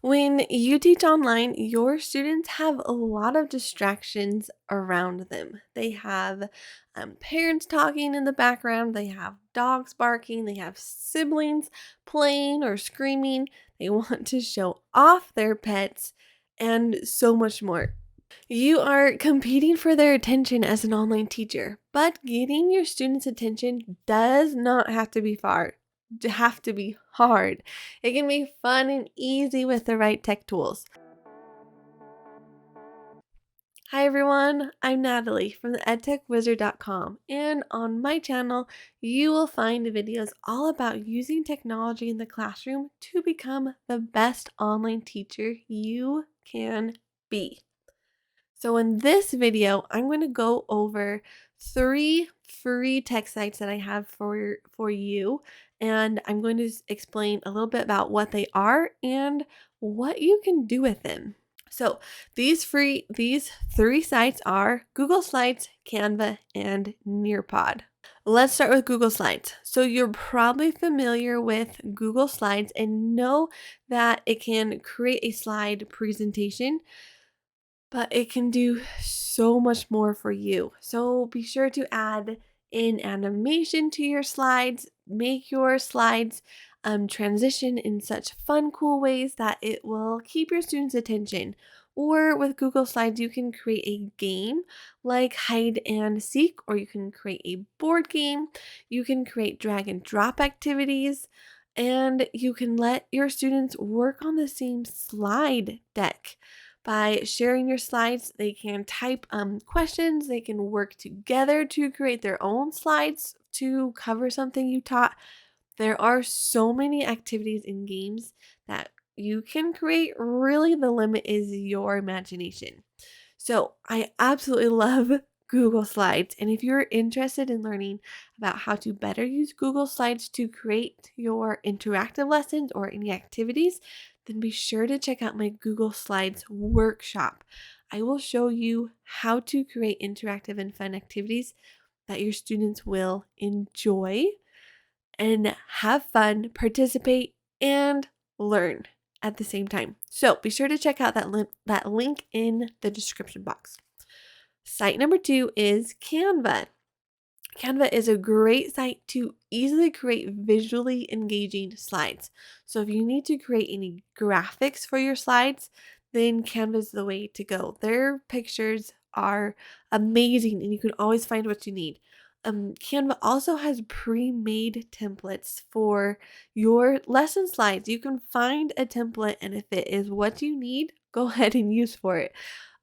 When you teach online, your students have a lot of distractions around them. They have parents talking in the background, they have dogs barking, they have siblings playing or screaming, they want to show off their pets, and so much more. You are competing for their attention as an online teacher, but getting your students' attention does not have to be hard. It can be fun and easy with the right tech tools. Hi everyone, I'm Natalie from the edtechwizard.com, and on my channel, you will find videos all about using technology in the classroom to become the best online teacher you can be. So in this video, I'm going to go over 3 free tech sites that I have for you, and I'm going to explain a little bit about what they are and what you can do with them. So these 3 sites are Google Slides, Canva, and Nearpod. Let's start with Google Slides. So you're probably familiar with Google Slides and know that it can create a slide presentation, but it can do so much more for you. So be sure to add in animation to your slides, make your slides transition in such fun, cool ways that it will keep your students' attention. Or with Google Slides, you can create a game like hide and seek, or you can create a board game. You can create drag and drop activities, and you can let your students work on the same slide deck. By sharing your slides, they can type questions, they can work together to create their own slides to cover something you taught. There are so many activities and games that you can create. Really, the limit is your imagination. So, I absolutely love Google Slides. And if you're interested in learning about how to better use Google Slides to create your interactive lessons or any activities, then be sure to check out my Google Slides workshop. I will show you how to create interactive and fun activities that your students will enjoy and have fun, participate, and learn at the same time. So be sure to check out that link in the description box. Site number 2 is Canva. Canva is a great site to easily create visually engaging slides. So if you need to create any graphics for your slides, then Canva is the way to go. Their pictures are amazing and you can always find what you need. Canva also has pre-made templates for your lesson slides. You can find a template, and if it is what you need, go ahead and use for it.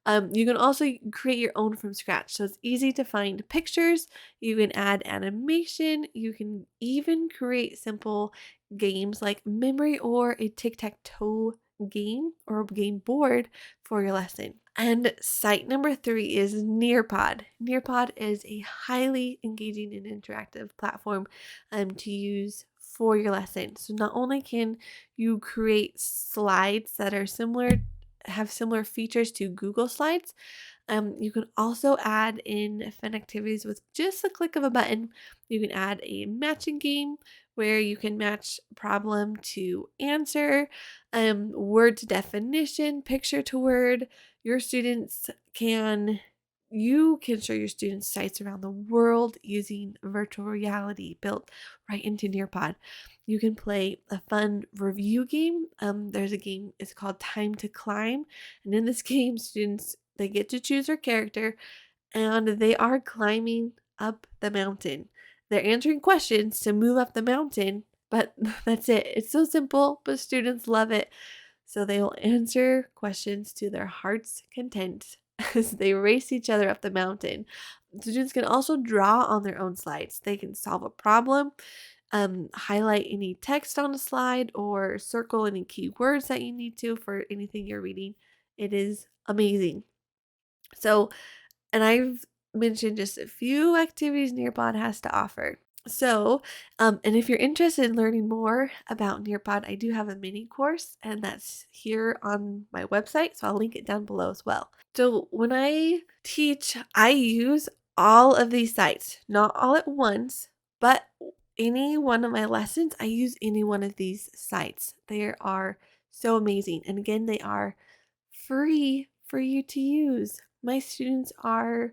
You can also create your own from scratch. So it's easy to find pictures. You can add animation. You can even create simple games like memory or a tic-tac-toe game or game board for your lesson. And site number 3 is Nearpod. Nearpod is a highly engaging and interactive platform to use for your lesson. So not only can you create slides that are have similar features to Google Slides, you can also add in fun activities with just a click of a button. You can add a matching game where you can match problem to answer, word to definition, picture to word. You can show your students sites around the world using virtual reality built right into Nearpod. You can play a fun review game. There's a game, it's called Time to Climb. And in this game, students, they get to choose their character and they are climbing up the mountain. They're answering questions to move up the mountain, but that's it. It's so simple, but students love it. So they will answer questions to their heart's content as they race each other up the mountain. Students can also draw on their own slides. They can solve a problem, highlight any text on a slide, or circle any keywords that you need to for anything you're reading. It is amazing. So, and I've mentioned just a few activities Nearpod has to offer. So, and if you're interested in learning more about Nearpod, I do have a mini course, and that's here on my website. So I'll link it down below as well. So when I teach, I use all of these sites, not all at once, but any one of my lessons, I use any one of these sites. There are so amazing. And again, they are free for you to use. My students are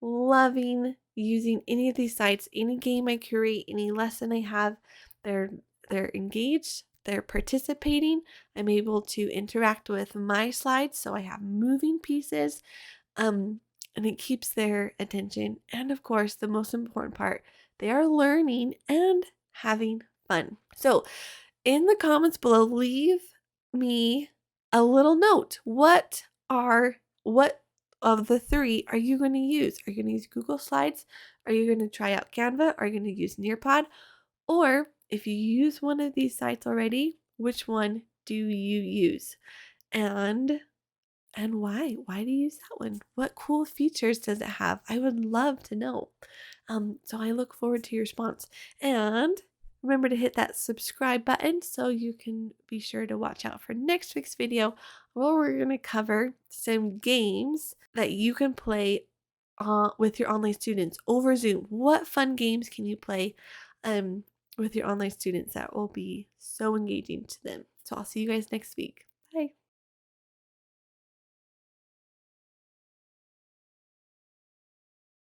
loving using any of these sites, any game I curate, any lesson I have. They're they're engaged, they're participating. I'm able to interact with my slides, so I have moving pieces. Um, and it keeps their attention. And of course, the most important part, they are learning and having fun. So, in the comments below, leave me a little note. What of the three are you going to use? Are you going to use Google Slides? Are you going to try out Canva? Are you going to use Nearpod? Or if you use one of these sites already, which one do you use? And why? Why do you use that one? What cool features does it have? I would love to know. So I look forward to your response. And remember to hit that subscribe button so you can be sure to watch out for next week's video where we're going to cover some games that you can play with your online students over Zoom. What fun games can you play with your online students that will be so engaging to them? So I'll see you guys next week. Bye.